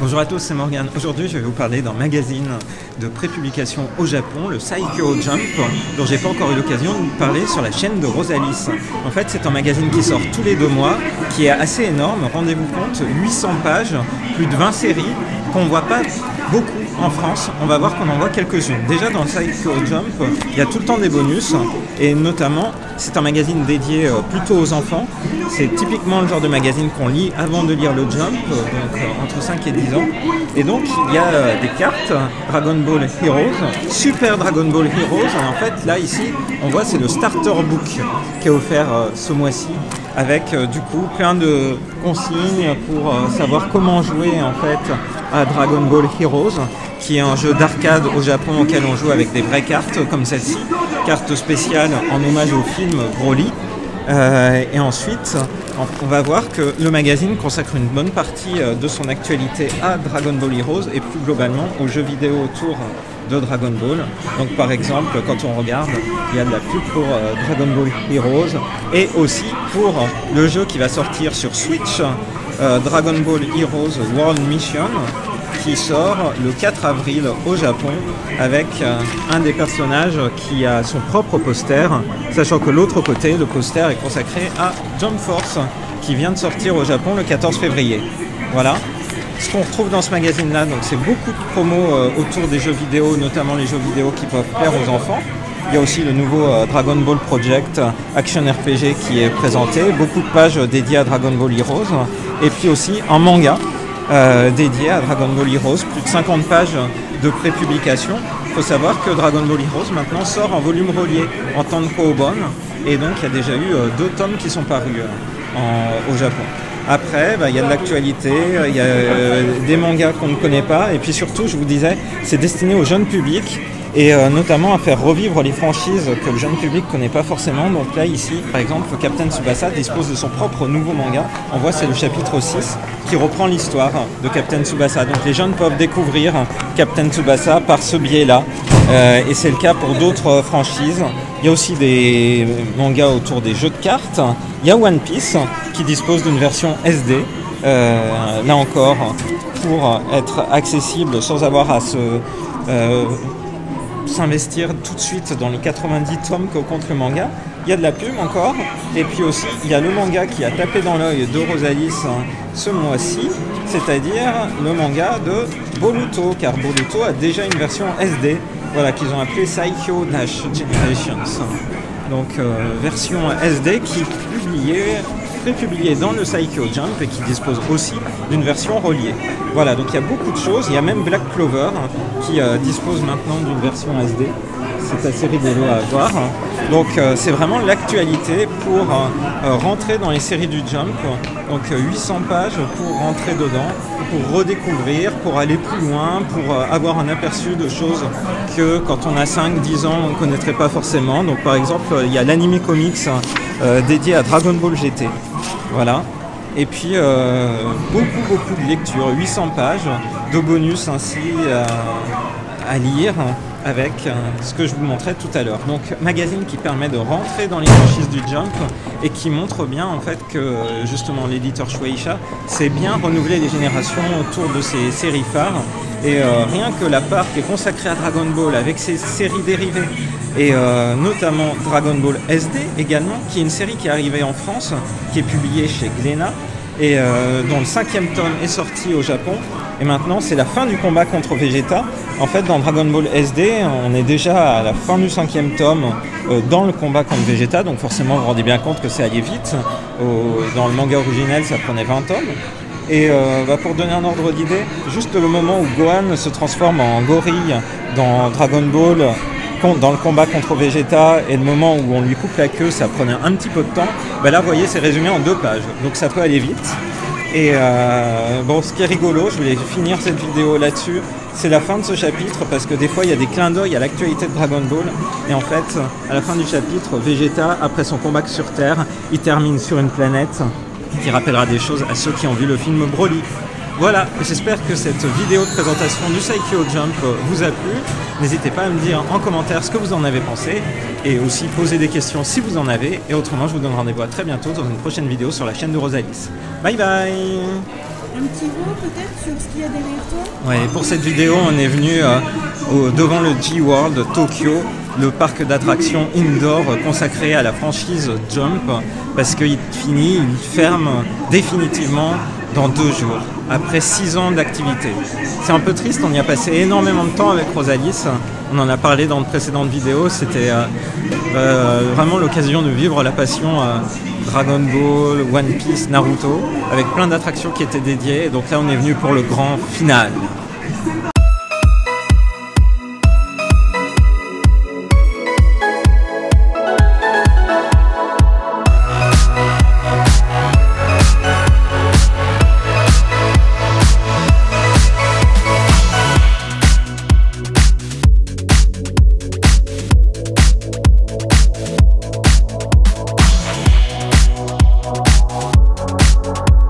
Bonjour à tous, c'est Morgane. Aujourd'hui, je vais vous parler d'un magazine de prépublication au Japon, le Saikyo Jump, dont j'ai pas encore eu l'occasion de vous parler sur la chaîne de Rosalis. En fait, c'est un magazine qui sort tous les 2 mois, qui est assez énorme. Rendez-vous compte, 800 pages, plus de 20 séries, qu'on voit pas beaucoup en France. On va voir qu'on en voit quelques-unes. Déjà, dans le Saikyo Jump, il y a tout le temps des bonus, et notamment, c'est un magazine dédié plutôt aux enfants. C'est typiquement le genre de magazine qu'on lit avant de lire le Jump, donc entre 5 et 10 ans. Et donc, il y a des cartes Dragon Ball Heroes, Super Dragon Ball Heroes. Et en fait, là, ici, on voit, c'est le Starter Book qui est offert ce mois-ci, avec du coup plein de consignes pour savoir comment jouer en fait à Dragon Ball Heroes, qui est un jeu d'arcade au Japon auquel on joue avec des vraies cartes comme celle-ci, carte spéciale en hommage au film Broly. Et ensuite, on va voir que le magazine consacre une bonne partie de son actualité à Dragon Ball Heroes et plus globalement aux jeux vidéo autour de Dragon Ball. Donc par exemple, quand on regarde, il y a de la pub pour Dragon Ball Heroes et aussi pour le jeu qui va sortir sur Switch, Dragon Ball Heroes World Mission, qui sort le 4 avril au Japon avec un des personnages qui a son propre poster, sachant que l'autre côté, le poster est consacré à Jump Force qui vient de sortir au Japon le 14 février. Voilà. Ce qu'on retrouve dans ce magazine-là, donc c'est beaucoup de promos autour des jeux vidéo, notamment les jeux vidéo qui peuvent plaire aux enfants. Il y a aussi le nouveau Dragon Ball Project Action RPG qui est présenté, beaucoup de pages dédiées à Dragon Ball Heroes, et puis aussi un manga dédié à Dragon Ball Heroes, plus de 50 pages de prépublication. Il faut savoir que Dragon Ball Heroes maintenant sort en volume relié en tankobon, et donc il y a déjà eu 2 tomes qui sont parus au Japon. Après, il y a de l'actualité, il y a des mangas qu'on ne connaît pas, et puis surtout, je vous disais, c'est destiné au jeune public, et notamment à faire revivre les franchises que le jeune public ne connaît pas forcément. Donc là, ici, par exemple, Captain Tsubasa dispose de son propre nouveau manga. On voit, c'est le chapitre 6 qui reprend l'histoire de Captain Tsubasa. Donc les jeunes peuvent découvrir Captain Tsubasa par ce biais-là. Et c'est le cas pour d'autres franchises. Il y a aussi des mangas autour des jeux de cartes. Il y a One Piece qui dispose d'une version SD. Là encore, pour être accessible sans avoir à s'investir tout de suite dans les 90 tomes que compte le manga. Il y a de la pub encore, et puis aussi il y a le manga qui a tapé dans l'œil de Rosalis ce mois-ci, c'est-à-dire le manga de Boruto, car Boruto a déjà une version SD, voilà, qu'ils ont appelée Saikyo Dash Generations. Donc version SD qui est prépubliée dans le Saikyo Jump et qui dispose aussi d'une version reliée. Voilà, donc il y a beaucoup de choses. Il y a même Black Clover qui dispose maintenant d'une version SD. C'est assez rigolo à voir. Donc c'est vraiment l'actualité pour rentrer dans les séries du Jump. Donc 800 pages pour rentrer dedans, pour redécouvrir, pour aller plus loin, pour avoir un aperçu de choses que quand on a 5-10 ans on ne connaîtrait pas forcément. Donc par exemple il y a l'anime comics dédié à Dragon Ball GT. Voilà. Et puis beaucoup de lectures, 800 pages de bonus ainsi à lire avec ce que je vous montrais tout à l'heure. Donc magazine qui permet de rentrer dans les franchises du Jump et qui montre bien en fait que justement l'éditeur Shueisha sait bien renouveler les générations autour de ces séries phares. Et rien que la part qui est consacrée à Dragon Ball avec ses séries dérivées et notamment Dragon Ball SD également, qui est une série qui est arrivée en France, qui est publiée chez Glénat et dont le 5e tome est sorti au Japon. Et maintenant, c'est la fin du combat contre Vegeta. En fait, dans Dragon Ball SD, on est déjà à la fin du 5e tome dans le combat contre Vegeta. Donc forcément, vous vous rendez bien compte que c'est allé vite. Dans le manga originel, ça prenait 20 tomes. Et pour donner un ordre d'idée, juste le moment où Gohan se transforme en gorille dans Dragon Ball, dans le combat contre Vegeta, et le moment où on lui coupe la queue, ça prenait un petit peu de temps. Là, vous voyez, c'est résumé en 2 pages. Donc ça peut aller vite. Et ce qui est rigolo, je voulais finir cette vidéo là-dessus, c'est la fin de ce chapitre, parce que des fois il y a des clins d'œil à l'actualité de Dragon Ball, et en fait, à la fin du chapitre, Vegeta, après son combat sur Terre, il termine sur une planète qui rappellera des choses à ceux qui ont vu le film Broly. Voilà, j'espère que cette vidéo de présentation du Saikyo Jump vous a plu. N'hésitez pas à me dire en commentaire ce que vous en avez pensé et aussi poser des questions si vous en avez. Et autrement, je vous donne rendez-vous à très bientôt dans une prochaine vidéo sur la chaîne de Rosalis. Bye bye! Un petit mot peut-être sur ce qu'il y a derrière toi? Ouais, pour cette vidéo, on est venu devant le G-World Tokyo, le parc d'attractions indoor consacré à la franchise Jump, parce qu'il ferme définitivement dans 2 jours, après 6 ans d'activité. C'est un peu triste, on y a passé énormément de temps avec Rosalis, on en a parlé dans de précédentes vidéos, c'était vraiment l'occasion de vivre la passion Dragon Ball, One Piece, Naruto, avec plein d'attractions qui étaient dédiées, donc là on est venu pour le grand final.